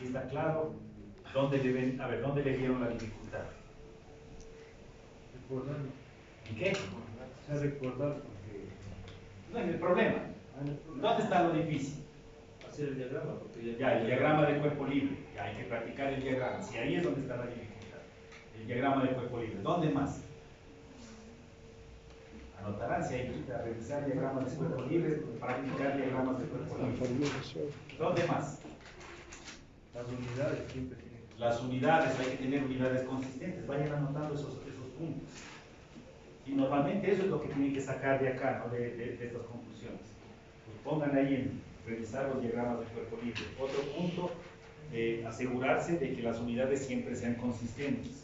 Y está claro dónde le ven, a ver, dónde le vieron la dificultad. Recordarlo. ¿En qué? O sea, recordar porque... No, en el problema. ¿Dónde está lo difícil? Hacer el diagrama, porque Ya, el diagrama de cuerpo libre. Ya hay que practicar el diagrama. Si ahí es donde está la dificultad. El diagrama de cuerpo libre. ¿Dónde más? Anotarán si hay que revisar diagramas de cuerpo libre, practicar diagramas de cuerpo libre. ¿Dónde más? Las unidades siempre tienen. Las unidades, hay que tener unidades consistentes. Vayan anotando esos puntos. Y normalmente eso es lo que tienen que sacar de acá, ¿no? de estas conclusiones. Pues pongan ahí en revisar los diagramas de cuerpo libre. Otro punto, asegurarse de que las unidades siempre sean consistentes.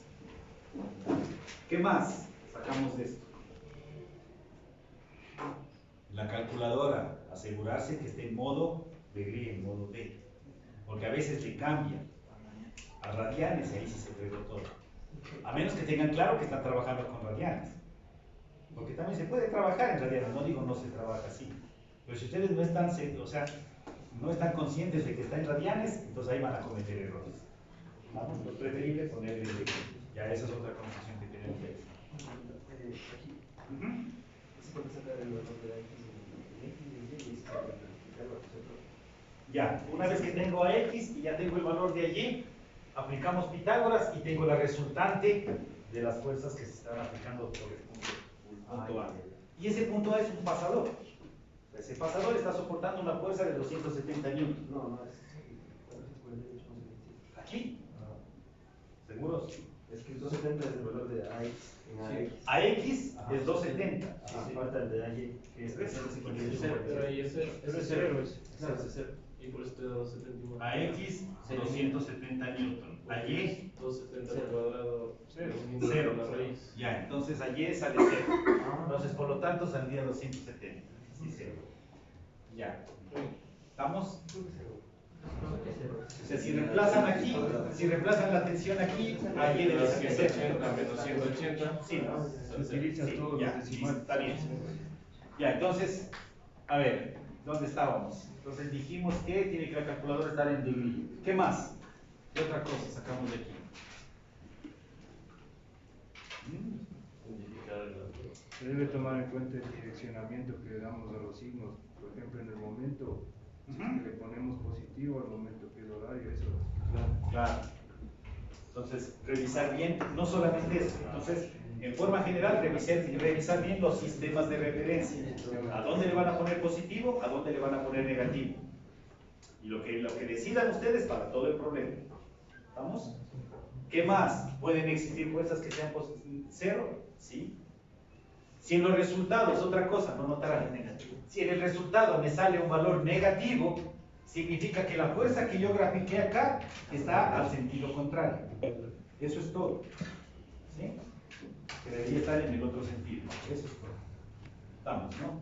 ¿Qué más sacamos de esto? La calculadora, asegurarse que esté en modo de gris, en modo D. Porque a veces le cambian a radianes y ahí sí se fregó todo. A menos que tengan claro que están trabajando con radianes. Porque también se puede trabajar en radianes, no digo no se trabaja así. Pero si ustedes no están, o sea, no están conscientes de que está en radianes, entonces ahí van a cometer errores. ¿Vamos? Lo preferible ponerle ya esa es otra conclusión que tenemos que hacer. Aquí. Uh-huh. Se puede sacar el valor de la X y Y y para practicarlo, ¿cierto? Ya, una vez que tengo a X y ya tengo el valor de Y, aplicamos Pitágoras y tengo la resultante de las fuerzas que se están aplicando por el punto A. Y ese punto A es un pasador. Ese pasador está soportando una fuerza de 270 newtons. No, no, es 448,75. ¿Aquí? ¿Seguros? Es que 270 es el valor de AX en AX. AX es 270. Falta el de AY, que es 0,58. Pero ahí es cero. Pero es cero, es. Claro, es cero. Y por eso te da 271. AX 270 newton. AY 270 al cuadrado. Cero. cero. La raíz. Ya, entonces AY sale 0. Entonces, por lo tanto, saldría 270. Sí, 0. Ya. ¿Estamos? O sea, si reemplazan aquí, si reemplazan la tensión aquí, AY debe ser 180 menos 180. Sí, ¿no? Se utiliza Sí, todos ya, los decimales. está bien. Ya, entonces, a ver, ¿dónde estábamos? Entonces dijimos que tiene que la calculadora estar en degree. ¿Qué más? ¿Qué otra cosa sacamos de aquí? Se debe tomar en cuenta el direccionamiento que le damos a los signos. Por ejemplo, en el momento que le ponemos positivo, al momento que el horario, eso. Claro. Entonces, revisar bien, no solamente eso. Entonces, en forma general, revisar bien los sistemas de referencia. ¿A dónde le van a poner positivo? ¿A dónde le van a poner negativo? Y lo que decidan ustedes para todo el problema. ¿Vamos? ¿Qué más? ¿Pueden existir fuerzas que sean cero? Sí. Si en los resultados, otra cosa, no notarán negativo. Si en el resultado me sale un valor negativo, significa que la fuerza que yo grafiqué acá está al sentido contrario. Eso es todo. ¿Sí? Que debería estar en el otro sentido. Eso es todo. Estamos, ¿no?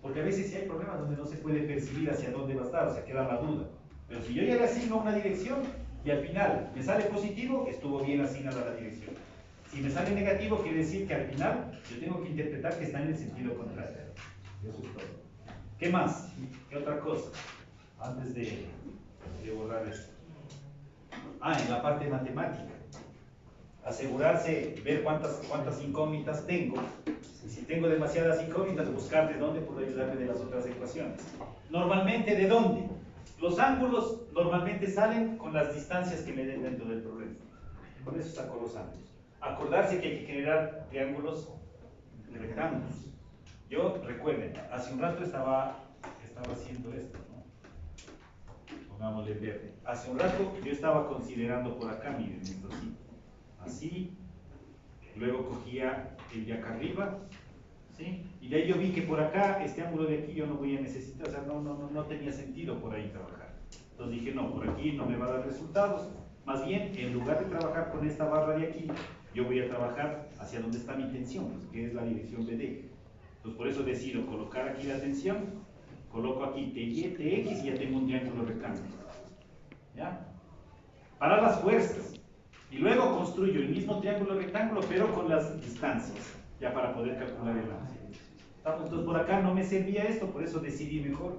Porque a veces sí hay problemas donde no se puede percibir hacia dónde va a estar, o sea, queda la duda. Pero si yo ya le asigno una dirección y al final me sale positivo, estuvo bien asignada la dirección. Si me sale negativo, quiere decir que al final yo tengo que interpretar que está en el sentido contrario. Eso es todo. ¿Qué más? ¿Qué otra cosa? Antes de borrar esto. En la parte matemática. Asegurarse, ver cuántas incógnitas tengo. Y si tengo demasiadas incógnitas, buscar de dónde puedo ayudarme de las otras ecuaciones. Normalmente, ¿de dónde? Los ángulos normalmente salen con las distancias que me den dentro del problema. Por eso saco los ángulos. Acordarse que hay que generar triángulos rectángulos. Yo, recuerden, hace un rato estaba haciendo esto, ¿no? Pongámosle verde. Hace un rato yo estaba considerando por acá, miren, esto así, luego cogía el de acá arriba, ¿sí? Y de ahí yo vi que por acá, este ángulo de aquí yo no voy a necesitar, o sea, no tenía sentido por ahí trabajar. Entonces dije, no, por aquí no me va a dar resultados. Más bien, en lugar de trabajar con esta barra de aquí, yo voy a trabajar hacia donde está mi tensión, pues, que es la dirección BD. Entonces por eso decido colocar aquí la tensión, coloco aquí TY, TX y ya tengo un triángulo rectángulo. ¿Ya? Para las fuerzas. Y luego construyo el mismo triángulo rectángulo, pero con las distancias, ya para poder calcular el ángulo. Entonces por acá no me servía esto, por eso decidí mejor.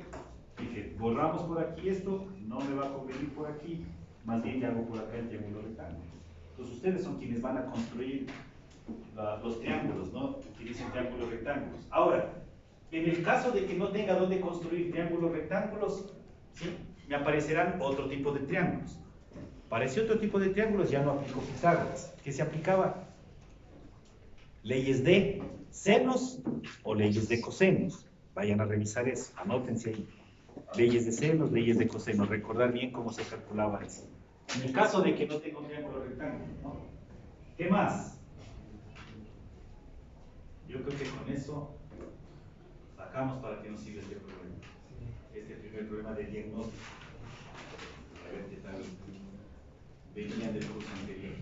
Dije, borramos por aquí esto, no me va a convenir por aquí, más bien ya hago por acá el triángulo rectángulo. Entonces ustedes son quienes van a construir los triángulos, ¿no? Utilicen triángulos rectángulos. Ahora, en el caso de que no tenga dónde construir triángulos rectángulos, ¿sí? Me aparecerán otro tipo de triángulos. Para ese otro tipo de triángulos ya no aplico Pitágoras. ¿Qué se aplicaba? Leyes de senos o leyes de cosenos. Vayan a revisar eso, anótense ahí. Leyes de senos, leyes de cosenos, recordar bien cómo se calculaba eso. En el caso de que no tenga un triángulo rectángulo, ¿no? ¿Qué más? Yo creo que con eso sacamos para que nos sirva este problema. Este primer problema de diagnóstico. A ver qué tal venía del curso anterior.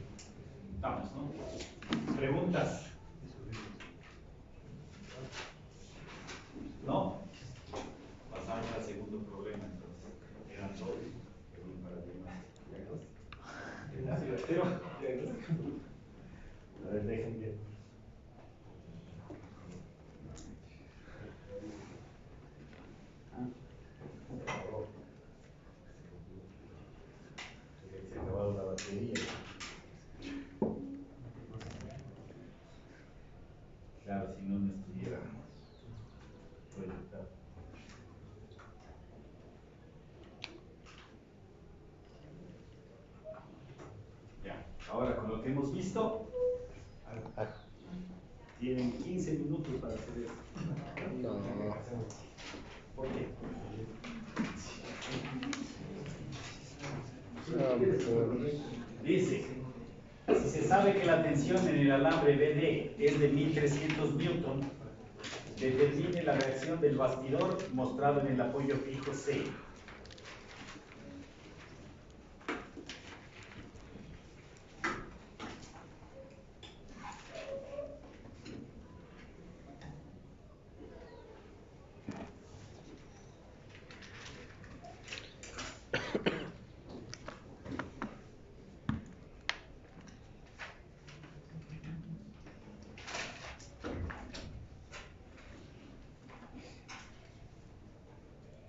Vamos, ¿no? ¿Preguntas? ¿No? Pasamos al segundo problema, entonces. Eran dos. Pero, a ver, déjenme. Se ha acabado la batería. Claro, si no, no estuviéramos proyectados. Ya, ahora con lo que hemos visto, tienen 15 minutos para hacer eso. No. ¿Por qué? Dice, si se sabe que la tensión en el alambre BD es de 1300 Newton, determine la reacción del bastidor mostrado en el apoyo fijo C.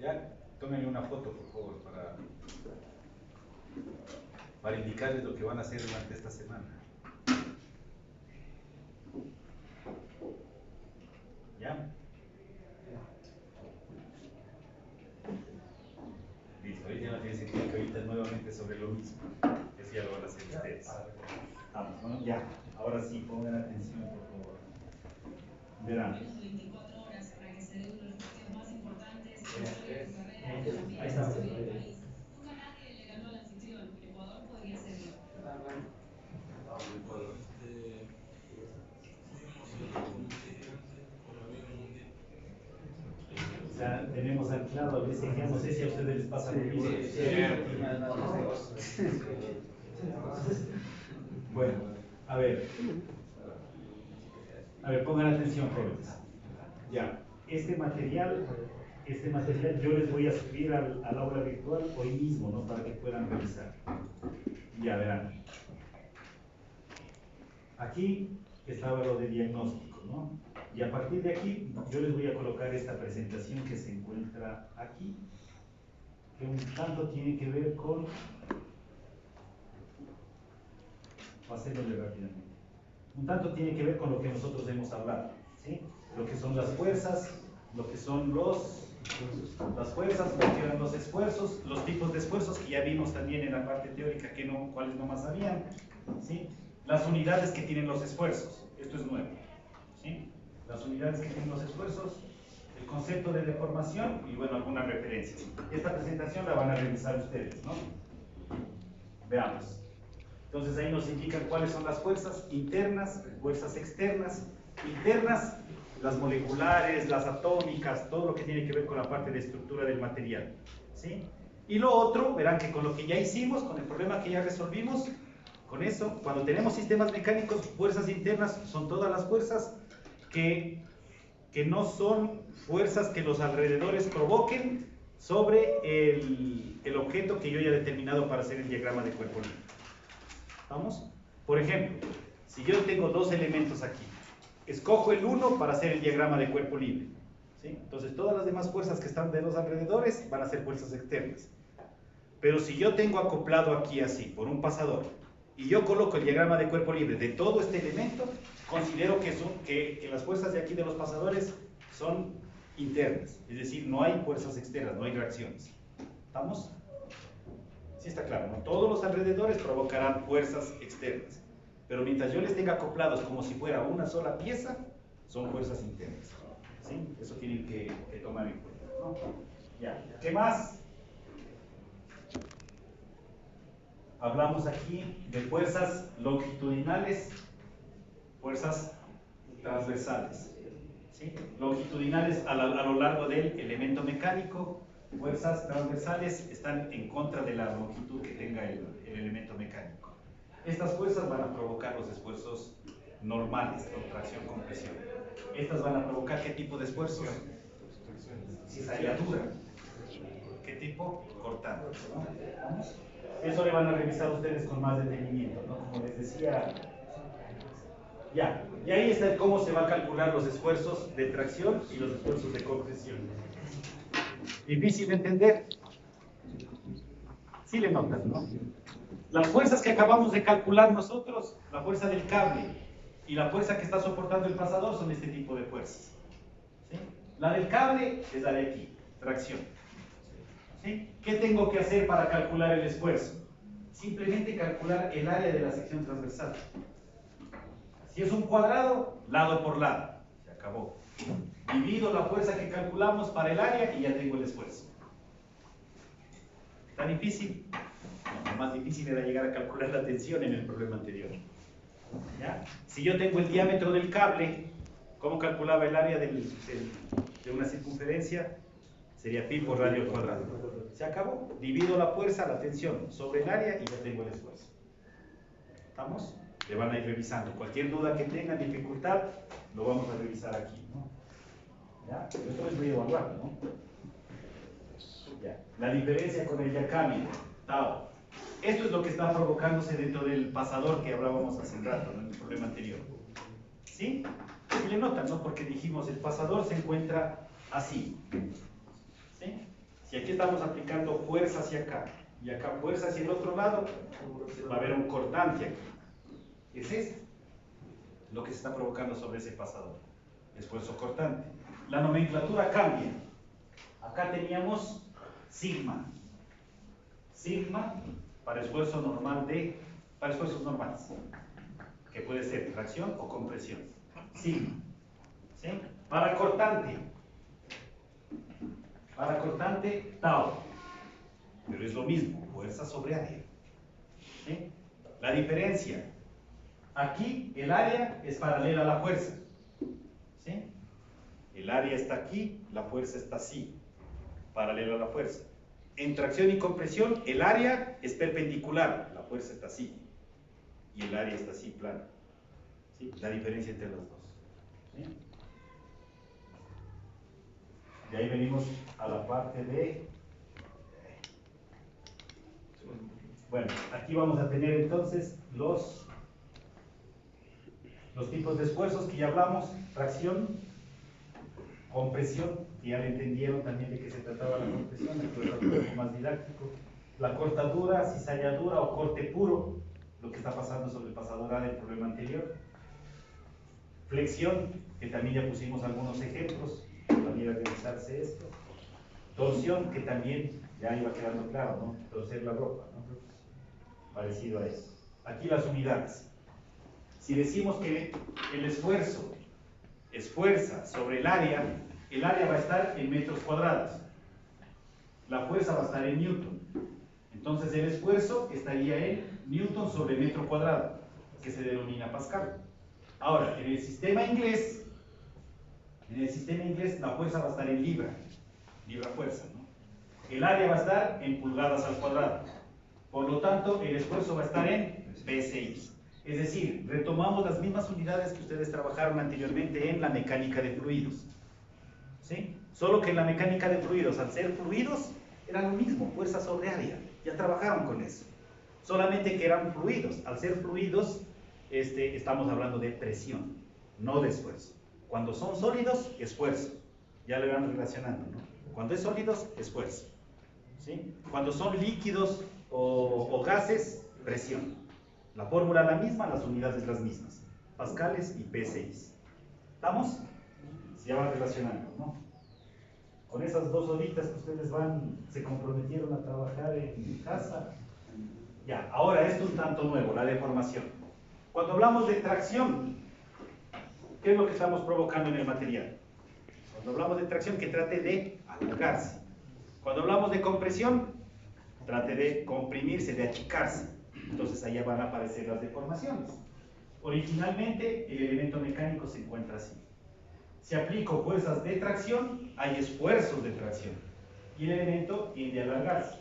Ya, tómenle una foto, por favor, para indicarles lo que van a hacer durante esta semana. ¿Ya? Listo, ahorita ya no tiene sentido que ahorita nuevamente sobre lo mismo. Eso ya lo van a hacer ustedes. Vamos, ¿no? Ya. Ahora sí, pongan atención, por favor. Verán. 24 horas para que se dé uno de los partidos más importantes de la historia de su carrera y también Ahí de la está. historia del país. Nunca nadie le ganó al anfitrión. Ecuador podría hacerlo. O sea, tenemos anclado a veces, ya no sé si a ustedes les pasa lo mismo. Bueno, a ver, pongan atención, jóvenes. Ya, este material yo les voy a subir al aula virtual hoy mismo, ¿no? Para que puedan revisar. Ya verán. Aquí estaba lo de diagnóstico, ¿no? Y a partir de aquí, yo les voy a colocar esta presentación que se encuentra aquí, que un tanto tiene que ver con... Pasémosle rápidamente. Un tanto tiene que ver con lo que nosotros hemos hablado, ¿sí? Lo que son las fuerzas, lo que son las fuerzas, lo que eran los esfuerzos, los tipos de esfuerzos que ya vimos también en la parte teórica, que no, cuáles no más habían, ¿sí? Las unidades que tienen los esfuerzos, esto es nuevo, ¿sí? Las unidades que tienen los esfuerzos, el concepto de deformación y bueno, algunas referencias. Esta presentación la van a revisar ustedes, ¿no? Veamos. Entonces ahí nos indican cuáles son las fuerzas internas, fuerzas externas. Internas, las moleculares, las atómicas, todo lo que tiene que ver con la parte de estructura del material, ¿sí? Y lo otro, verán que con lo que ya hicimos, con el problema que ya resolvimos, con eso, cuando tenemos sistemas mecánicos, fuerzas internas son todas las fuerzas que no son fuerzas que los alrededores provoquen sobre el objeto que yo ya he determinado para hacer el diagrama de cuerpo libre. ¿Vamos? Por ejemplo, si yo tengo dos elementos aquí, escojo el uno para hacer el diagrama de cuerpo libre, ¿sí? Entonces todas las demás fuerzas que están de los alrededores van a ser fuerzas externas. Pero si yo tengo acoplado aquí así, por un pasador, y yo coloco el diagrama de cuerpo libre de todo este elemento, considero que las fuerzas de aquí de los pasadores son internas, es decir, no hay fuerzas externas, no hay reacciones. ¿Estamos? Sí está claro, ¿no? Todos los alrededores provocarán fuerzas externas, pero mientras yo les tenga acoplados como si fuera una sola pieza, son fuerzas internas. ¿Sí? Eso tienen que tomar en cuenta, ¿no? Ya. ¿Qué más? Hablamos aquí de fuerzas longitudinales, fuerzas transversales. ¿Sí? Longitudinales a lo largo del elemento mecánico, fuerzas transversales están en contra de la longitud que tenga el elemento mecánico. Estas fuerzas van a provocar los esfuerzos normales, contracción, compresión. Estas van a provocar ¿qué tipo de esfuerzos? Cizalladura. ¿Qué tipo? Cortante, ¿no? ¿Vamos? Eso le van a revisar ustedes con más detenimiento, ¿no? Como les decía. Ya, y ahí está cómo se va a calcular los esfuerzos de tracción y los esfuerzos de compresión. ¿Difícil de entender? Sí le notan, ¿no? Las fuerzas que acabamos de calcular nosotros, la fuerza del cable y la fuerza que está soportando el pasador son este tipo de fuerzas. ¿Sí? La del cable es la de aquí, tracción. ¿Sí? ¿Qué tengo que hacer para calcular el esfuerzo? Simplemente calcular el área de la sección transversal. Si es un cuadrado, lado por lado. Se acabó. Divido la fuerza que calculamos para el área y ya tengo el esfuerzo. ¿Está difícil? No, lo más difícil era llegar a calcular la tensión en el problema anterior. ¿Ya? Si yo tengo el diámetro del cable, ¿cómo calculaba el área de una circunferencia? Sería pi por radio al cuadrado. Se acabó. Divido la fuerza, la tensión sobre el área y ya tengo el esfuerzo. ¿Estamos? Le van a ir revisando. Cualquier duda que tengan, dificultad, lo vamos a revisar aquí, ¿no? ¿Ya? Pero esto es muy evaluable, ¿no? Ya. La diferencia con el diacámetro, tau. Esto es lo que está provocándose dentro del pasador que hablábamos hace un rato, ¿no? En el problema anterior. ¿Sí? Y le notan, ¿no? Porque dijimos, el pasador se encuentra así. ¿Sí? Si aquí estamos aplicando fuerza hacia acá y acá fuerza hacia el otro lado, va a haber un cortante aquí. Es esto lo que se está provocando sobre ese pasador. Esfuerzo cortante. La nomenclatura cambia. Acá teníamos sigma. Sigma para esfuerzo normal para esfuerzos normales, que puede ser tracción o compresión. Sigma. ¿Sí? Para cortante, tau. Pero es lo mismo, fuerza sobre área. ¿Sí? La diferencia. Aquí el área es paralela a la fuerza. ¿Sí? El área está aquí, la fuerza está así, paralela a la fuerza. En tracción y compresión, el área es perpendicular, la fuerza está así, y el área está así, plana. ¿Sí? La diferencia entre los dos. ¿Sí? De ahí venimos a la parte de... Bueno, aquí vamos a tener entonces los tipos de esfuerzos que ya hablamos, tracción, compresión, que ya le entendieron también de qué se trataba la compresión, aquí es un poco más didáctico, la cortadura, cizalladura o corte puro, lo que está pasando sobre el pasador A del problema anterior, flexión, que también ya pusimos algunos ejemplos, para ir a revisarse esto, torsión, que también ya iba quedando claro, ¿no? Torcer la ropa, ¿no? Parecido a eso. Aquí las unidades. Si decimos que el esfuerzo es fuerza sobre el área va a estar en metros cuadrados. La fuerza va a estar en newton. Entonces el esfuerzo estaría en newton sobre metro cuadrado, que se denomina pascal. Ahora, en el sistema inglés la fuerza va a estar en libra fuerza, ¿no? El área va a estar en pulgadas al cuadrado. Por lo tanto, el esfuerzo va a estar en PSI. Es decir, retomamos las mismas unidades que ustedes trabajaron anteriormente en la mecánica de fluidos. ¿Sí? Solo que en la mecánica de fluidos, al ser fluidos, era lo mismo, fuerza sobre área. Ya trabajaron con eso. Solamente que eran fluidos. Al ser fluidos, estamos hablando de presión, no de esfuerzo. Cuando son sólidos, esfuerzo. Ya lo van relacionando, ¿no? Cuando es sólidos, esfuerzo. ¿sí? Cuando son líquidos o gases, presión. La fórmula es la misma, las unidades las mismas. Pascales y P6. ¿Estamos? Ya van relacionando, ¿no? Con esas 2 horitas que ustedes se comprometieron a trabajar en casa. Ya, ahora esto es un tanto nuevo, la deformación. Cuando hablamos de tracción, ¿qué es lo que estamos provocando en el material? Cuando hablamos de tracción, que trate de alargarse. Cuando hablamos de compresión, trate de comprimirse, de achicarse. Entonces allá van a aparecer las deformaciones. Originalmente el elemento mecánico se encuentra así. Si aplico fuerzas de tracción, hay esfuerzos de tracción. Y el elemento tiende a alargarse.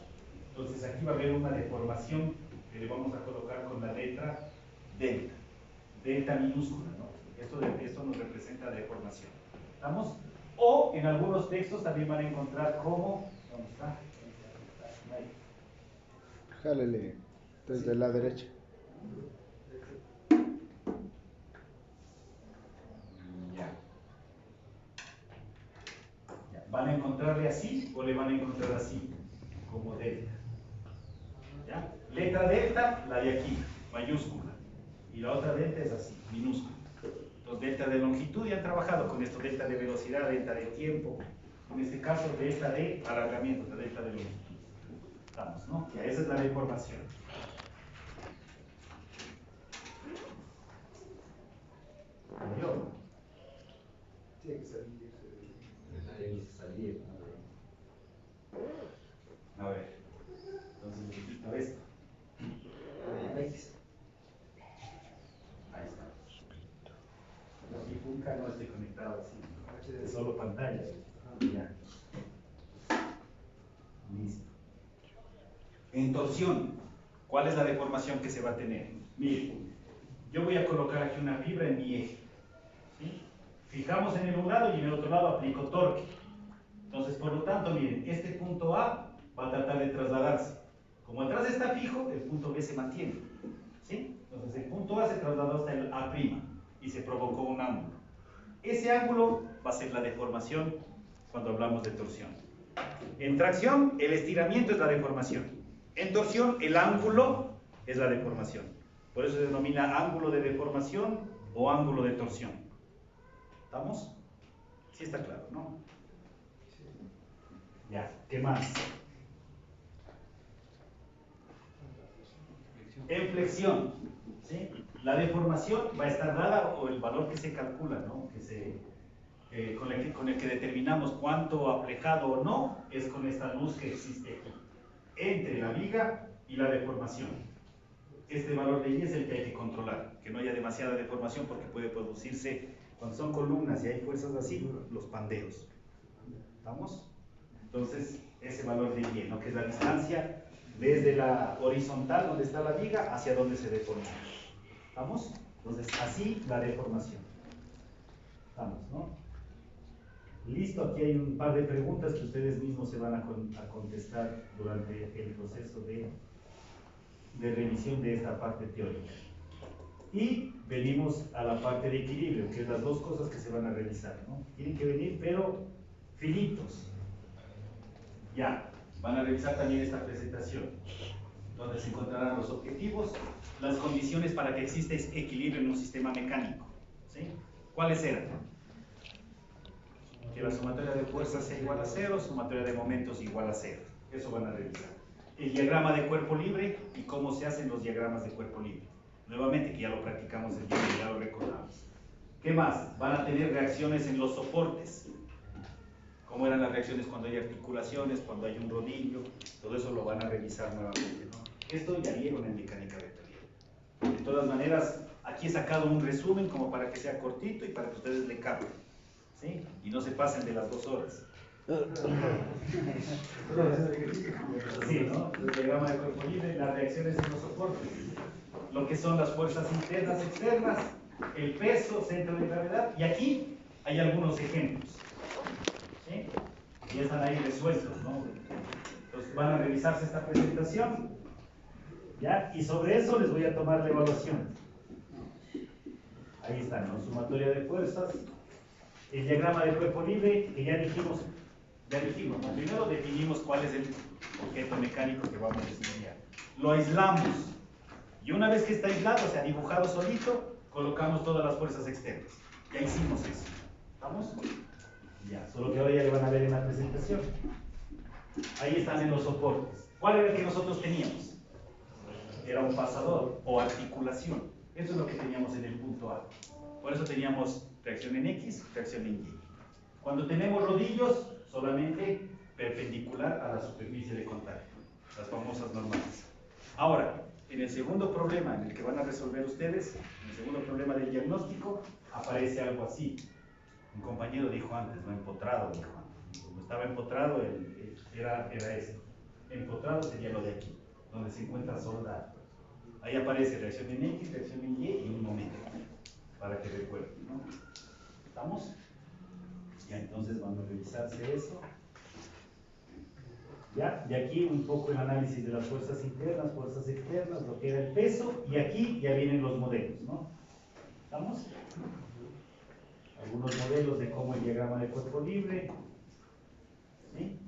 Entonces aquí va a haber una deformación que le vamos a colocar con la letra delta. Delta minúscula, ¿no? Esto nos representa deformación. ¿Estamos? O en algunos textos también van a encontrar como... ¿Dónde está? Ahí. Jálele desde la derecha. Ya. ¿Van a encontrarle así o le van a encontrar así? Como delta. ¿Ya? Letra delta, la de aquí, mayúscula. Y la otra delta es así, minúscula. Los delta de longitud ya han trabajado con esto, delta de velocidad, delta de tiempo. En este caso, delta de alargamiento, delta de longitud. Estamos, ¿no? Ya, esa es la deformación. ¿Yo? Tiene que salir. A ver, entonces le quito esto. Ahí está. Aquí nunca no esté conectado así, es solo pantalla. Ya. Listo. En torsión, ¿cuál es la deformación que se va a tener? Miren, yo voy a colocar aquí una fibra en mi eje. ¿Sí? Fijamos en el un lado y en el otro lado aplico torque. Entonces, por lo tanto, miren, este punto A va a tratar de trasladarse. Como atrás está fijo, el punto B se mantiene. ¿Sí? Entonces, el punto A se trasladó hasta el A' y se provocó un ángulo. Ese ángulo va a ser la deformación cuando hablamos de torsión. En tracción, el estiramiento es la deformación. En torsión, el ángulo es la deformación. Por eso se denomina ángulo de deformación o ángulo de torsión. ¿Estamos? Sí está claro, ¿no? Ya, ¿qué más? En flexión, ¿sí? La deformación va a estar dada, o el valor que se calcula, ¿no? Con el que determinamos cuánto aflejado o no, es con esta luz que existe aquí, entre la viga y la deformación. Este valor de Y es el que hay que controlar, que no haya demasiada deformación porque puede producirse, cuando son columnas y hay fuerzas así, los pandeos. ¿Estamos? Entonces, ese valor de Y, ¿no? Que es la distancia desde la horizontal donde está la viga hacia donde se deforma. ¿Estamos? Entonces, así la deformación. ¿Estamos, no? Listo, aquí hay un par de preguntas que ustedes mismos se van a contestar durante el proceso de revisión de esta parte teórica. Y venimos a la parte de equilibrio, que es las dos cosas que se van a revisar, ¿no? Tienen que venir, pero finitos. Ya, van a revisar también esta presentación, donde se encontrarán los objetivos, las condiciones para que exista equilibrio en un sistema mecánico. ¿Sí? ¿Cuáles eran? Que la sumatoria de fuerzas sea igual a 0, sumatoria de momentos igual a 0. Eso van a revisar. El diagrama de cuerpo libre y cómo se hacen los diagramas de cuerpo libre. Nuevamente, que ya lo practicamos el día de hoy, ya lo recordamos. ¿Qué más? Van a tener reacciones en los soportes. Cómo eran las reacciones cuando hay articulaciones, cuando hay un rodillo. Todo eso lo van a revisar nuevamente, ¿no? Esto ya vieron en mecánica vectorial. De todas maneras, aquí he sacado un resumen como para que sea cortito y para que ustedes le capten. ¿Sí? Y no se pasen de las 2 horas. Sí, ¿no? El diagrama de cuerpo libre, las reacciones en los soportes, lo que son las fuerzas internas, externas, el peso, centro de gravedad, y aquí hay algunos ejemplos. ¿Sí? Y ya están ahí resueltos, ¿no? Entonces van a revisarse esta presentación, ¿ya? Y sobre eso les voy a tomar la evaluación. Ahí están, ¿no? Sumatoria de fuerzas, el diagrama de cuerpo libre, que ya dijimos, ¿no? Primero definimos cuál es objeto mecánico que vamos a diseñar. Lo aislamos. Y una vez que está aislado, o sea, dibujado solito, colocamos todas las fuerzas externas. Ya hicimos eso. ¿Estamos? Ya, solo que ahora ya lo van a ver en la presentación. Ahí están en los soportes. ¿Cuál era el que nosotros teníamos? Era un pasador o articulación. Eso es lo que teníamos en el punto A. Por eso teníamos reacción en X, reacción en Y. Cuando tenemos rodillos, solamente perpendicular a la superficie de contacto. Las famosas normales. Ahora, en el segundo problema en el que van a resolver ustedes, en el segundo problema del diagnóstico, aparece algo así. Un compañero dijo antes, no empotrado, dijo antes. Como estaba empotrado, era esto. Empotrado sería lo de aquí, donde se encuentra soldado. Ahí aparece reacción en X, reacción en Y y un momento, para que recuerden, ¿no? ¿Estamos? Ya, entonces vamos a revisarse eso. Ya, de aquí un poco el análisis de las fuerzas internas, fuerzas externas, lo que era el peso, y aquí ya vienen los modelos, ¿no? ¿Estamos? Algunos modelos de cómo el diagrama de cuerpo libre, ¿sí?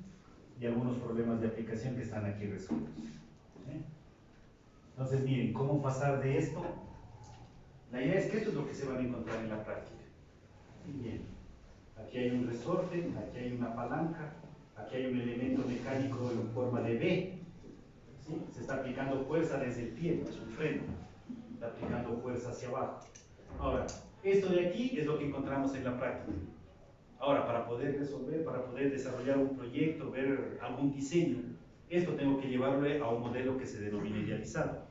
Y algunos problemas de aplicación que están aquí resueltos, ¿sí? Entonces, miren, ¿cómo pasar de esto? La idea es que esto es lo que se van a encontrar en la práctica. Bien, aquí hay un resorte, aquí hay una palanca, aquí hay un elemento mecánico en forma de V, ¿sí? Se está aplicando fuerza desde el pie, no es un freno, está aplicando fuerza hacia abajo. Ahora, esto de aquí es lo que encontramos en la práctica. Ahora, para poder resolver, para poder desarrollar un proyecto, ver algún diseño, esto tengo que llevarlo a un modelo que se denomina idealizado.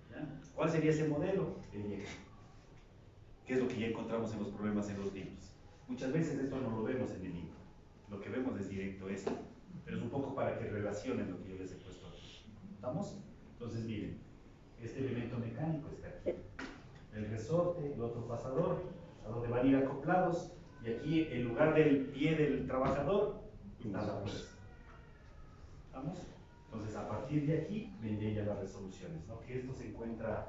¿Ya? ¿Cuál sería ese modelo? El diagrama. ¿Qué es lo que ya encontramos en los problemas en los libros? Muchas veces esto no lo vemos en el libro. Lo que vemos es directo esto. Pero es un poco para que relacionen lo que yo les he puesto aquí. ¿Estamos? Entonces, miren, este elemento mecánico está aquí. El resorte, el otro pasador, a donde van a ir acoplados, y aquí en lugar del pie del trabajador está la fuerza. ¿Estamos? Entonces a partir de aquí vendrían ya las resoluciones, ¿no? Que esto se encuentra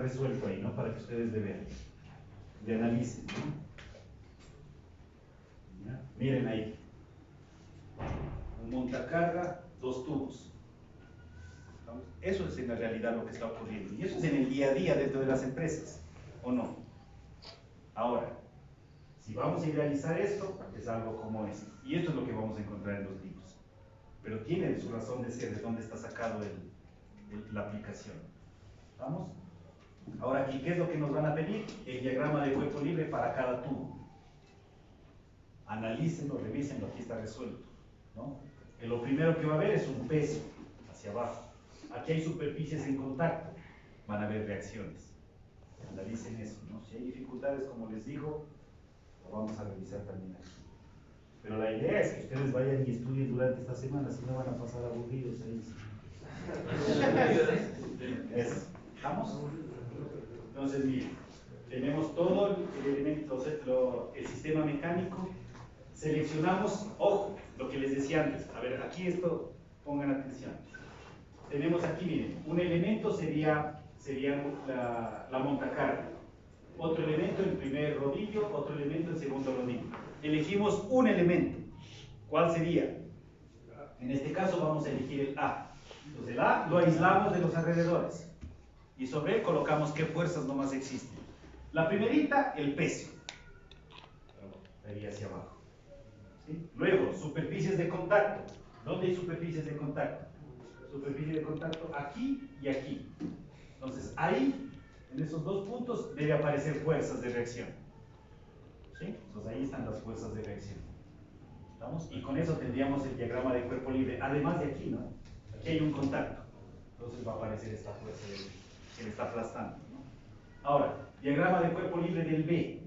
resuelto ahí, ¿no? Para que ustedes le vean, le analicen, ¿no? ¿Ya? Miren ahí, un montacarga, dos tubos. Eso es en la realidad lo que está ocurriendo. Y eso es en el día a día dentro de las empresas, ¿o no? Ahora, si vamos a idealizar esto, es algo como esto. Y esto es lo que vamos a encontrar en los libros. Pero tiene su razón de ser, de dónde está sacado la aplicación. ¿Vamos? Ahora aquí, ¿qué es lo que nos van a pedir? El diagrama de cuerpo libre para cada tubo. Analícenlo, revísenlo, aquí está resuelto, ¿no? Que lo primero que va a haber es un peso hacia abajo. Aquí hay superficies en contacto, van a haber reacciones. Analicen eso, ¿no? Si hay dificultades, como les digo, lo vamos a revisar también aquí. Pero la idea es que ustedes vayan y estudien durante esta semana, si no van a pasar aburridos ahí. Eso. ¿Estamos? Entonces, miren, tenemos todo el elemento, el sistema mecánico, seleccionamos, ojo, lo que les decía antes, a ver, aquí esto, pongan atención. Tenemos aquí, miren, un elemento sería la montacarga, otro elemento el primer rodillo, otro elemento el segundo rodillo. Elegimos un elemento. ¿Cuál sería? En este caso vamos a elegir el A. Entonces el A lo aislamos de los alrededores y sobre él colocamos qué fuerzas nomás existen. La primerita, el peso. Sería hacia abajo. ¿Sí? Luego, superficies de contacto. ¿Dónde hay superficies de contacto? Superficie de contacto aquí y aquí. Entonces ahí, en esos dos puntos, debe aparecer fuerzas de reacción. ¿Sí? Entonces ahí están las fuerzas de reacción. ¿Estamos? Y con eso tendríamos el diagrama de cuerpo libre. Además de aquí, ¿no? Aquí hay un contacto. Entonces va a aparecer esta fuerza que le está aplastando, ¿no? Ahora, diagrama de cuerpo libre del B.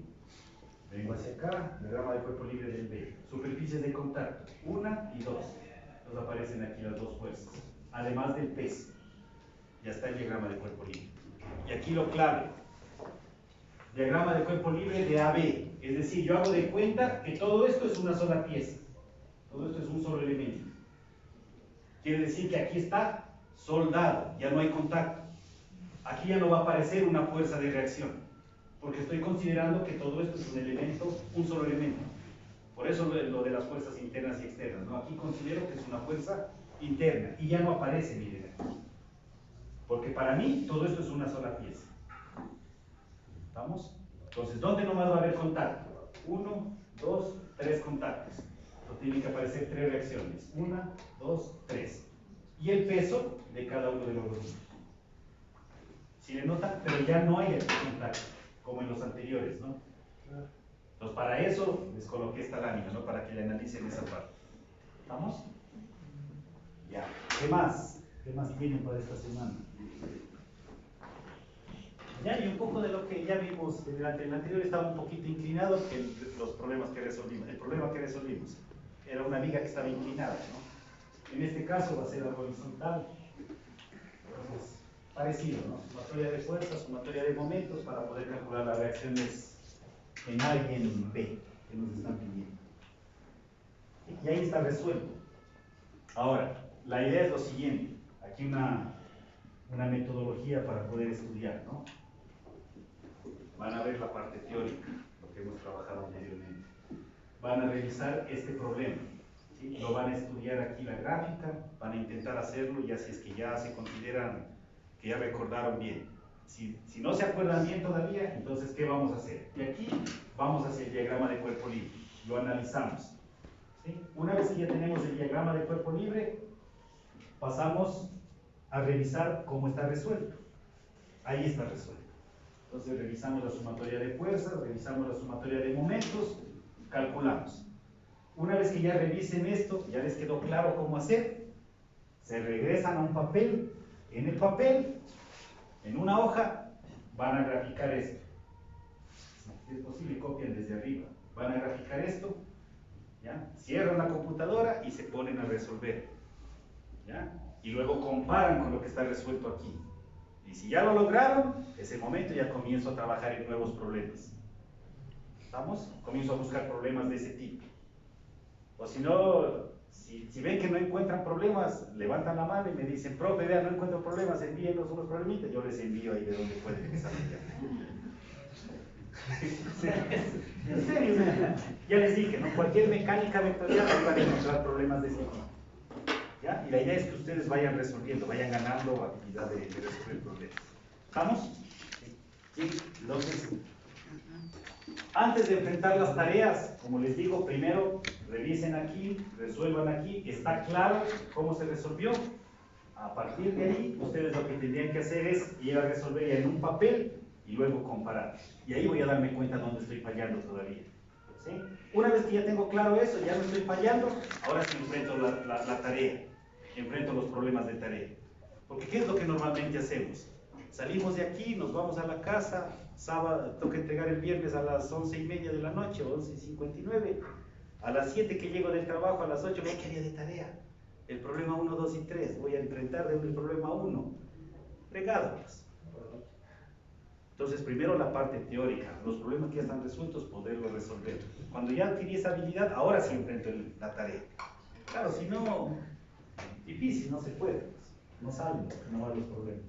Vengo hacia acá, diagrama de cuerpo libre del B. Superficies de contacto, 1 y 2. Entonces aparecen aquí las dos fuerzas. Además del peso. Ya está el diagrama de cuerpo libre. Y aquí lo clave. Diagrama de cuerpo libre de AB. Es decir, yo hago de cuenta que todo esto es una sola pieza. Todo esto es un solo elemento. Quiere decir que aquí está soldado, ya no hay contacto. Aquí ya no va a aparecer una fuerza de reacción, porque estoy considerando que todo esto es un elemento, un solo elemento. Por eso lo de las fuerzas internas y externas, ¿no? Aquí considero que es una fuerza interna y ya no aparece, miren aquí. Porque para mí todo esto es una sola pieza. ¿Vamos? Entonces, ¿dónde nomás va a haber contacto? 1, 2, 3 contactos. Entonces, tienen que aparecer 3 reacciones. 1, 2, 3. Y el peso de cada uno de los grupos. Si le notan, pero ya no hay aquí contacto, como en los anteriores, ¿no? Entonces, para eso les coloqué esta lámina, ¿no? Para que le analicen esa parte. ¿Vamos? Ya. ¿Qué más? ¿Qué más tienen para esta semana? Ya, y un poco de lo que ya vimos en el anterior estaba un poquito inclinado que los problemas que resolvimos. El problema que resolvimos era una viga que estaba inclinada, ¿no? En este caso va a ser horizontal. Entonces, parecido, ¿no? Sumatoria de fuerzas, sumatoria de momentos para poder calcular las reacciones en A y en B que nos están pidiendo. Y ahí está resuelto. Ahora, la idea es lo siguiente. Aquí una metodología para poder estudiar, ¿no? Van a ver la parte teórica, lo que hemos trabajado anteriormente. Van a revisar este problema, ¿sí? Lo van a estudiar aquí la gráfica, van a intentar hacerlo y así es que ya se consideran que ya recordaron bien. Si no se acuerdan bien todavía, entonces ¿qué vamos a hacer? Y aquí vamos hacia el diagrama de cuerpo libre, lo analizamos, ¿sí? Una vez que ya tenemos el diagrama de cuerpo libre, pasamos a revisar cómo está resuelto. Ahí está resuelto. Entonces revisamos la sumatoria de fuerzas, revisamos la sumatoria de momentos, calculamos. Una vez que ya revisen esto, ya les quedó claro cómo hacer, se regresan a un papel. En el papel, en una hoja, van a graficar esto. Si es posible, copian desde arriba. Van a graficar esto, ¿ya? Cierran la computadora y se ponen a resolver, ¿ya? Y luego comparan con lo que está resuelto aquí. Y si ya lo lograron, ese momento ya comienzo a trabajar en nuevos problemas. ¿Estamos? Comienzo a buscar problemas de ese tipo. O si no, si ven que no encuentran problemas, levantan la mano y me dicen, profe, vean, no encuentro problemas, envíenos unos problemitas. Yo les envío ahí de donde pueden empezar a En serio, ya les dije, ¿no? Cualquier mecánica vectorial van a encontrar problemas de ese tipo. ¿Ya? Y la idea es que ustedes vayan resolviendo, vayan ganando habilidad de resolver problemas. ¿Estamos? Sí. Entonces, antes de enfrentar las tareas, como les digo, primero revisen aquí, resuelvan aquí, está claro cómo se resolvió. A partir de ahí, ustedes lo que tendrían que hacer es ir a resolver ya en un papel y luego comparar. Y ahí voy a darme cuenta dónde estoy fallando todavía. ¿Sí? Una vez que ya tengo claro eso, ya no estoy fallando, ahora sí enfrento la tarea, enfrento los problemas de tarea. Porque ¿qué es lo que normalmente hacemos? Salimos de aquí, nos vamos a la casa, sábado, toca entregar el viernes a las 11:30 de la noche, 11:59. A las 7 que llego del trabajo, a las 8, ¿qué había de tarea? El problema 1, 2 y 3, voy a enfrentar el problema 1. Fregado, pues. Entonces, primero la parte teórica, los problemas que ya están resueltos, poderlos resolver. Cuando ya adquirí esa habilidad, ahora sí enfrento la tarea. Claro, si no, difícil, no se puede, pues. No salen, no van los problemas.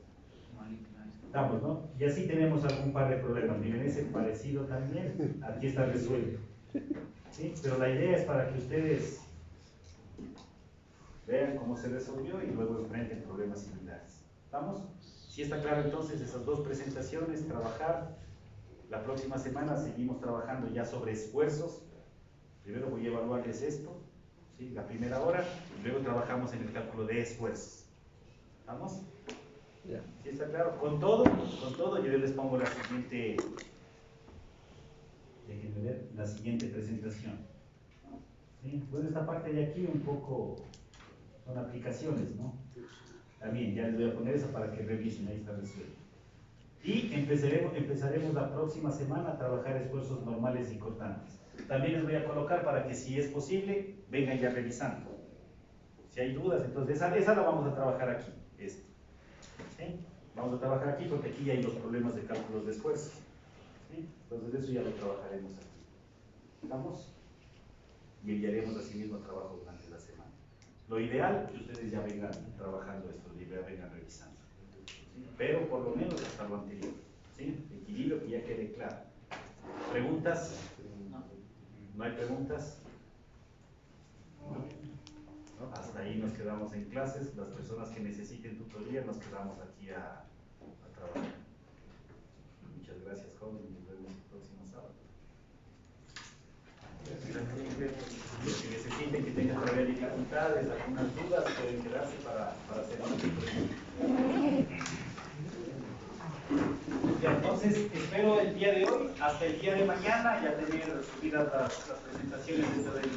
Estamos, ¿no? Y así tenemos algún par de problemas. Miren, ese parecido también, aquí está resuelto. ¿Sí? Pero la idea es para que ustedes vean cómo se resolvió y luego enfrenten problemas similares. ¿Estamos? Si está claro entonces esas dos presentaciones, trabajar. La próxima semana seguimos trabajando ya sobre esfuerzos. Primero voy a evaluarles esto, ¿sí? La primera hora, y luego trabajamos en el cálculo de esfuerzos. ¿Estamos? Ya. ¿Sí está claro? Con todo, yo les pongo la siguiente, déjenme ver, la siguiente presentación. ¿Sí? Bueno, esta parte de aquí un poco son aplicaciones, ¿no? También, ya les voy a poner esa para que revisen, ahí está resuelto. Y empezaremos la próxima semana a trabajar esfuerzos normales y cortantes. También les voy a colocar para que, si es posible, vengan ya revisando. Si hay dudas, entonces esa la vamos a trabajar aquí. ¿Sí? Vamos a trabajar aquí porque aquí ya hay los problemas de cálculos de esfuerzo. ¿Sí? Entonces eso ya lo trabajaremos aquí. ¿Estamos? Y enviaremos así mismo trabajo durante la semana. Lo ideal es que ustedes ya vengan trabajando esto, ya vengan revisando. ¿Sí? Pero por lo menos hasta lo anterior. ¿Sí? Equilibrio, que ya quede claro. ¿Preguntas? ¿No hay preguntas? Hasta ahí nos quedamos en clases. Las personas que necesiten tutoría nos quedamos aquí a trabajar. Muchas gracias, jóvenes. Nos vemos el próximo sábado. Los que necesiten, que tengan todavía dificultades, algunas dudas, pueden quedarse para hacer ya, entonces espero el día de hoy, hasta el día de mañana, ya tener subidas las presentaciones dentro del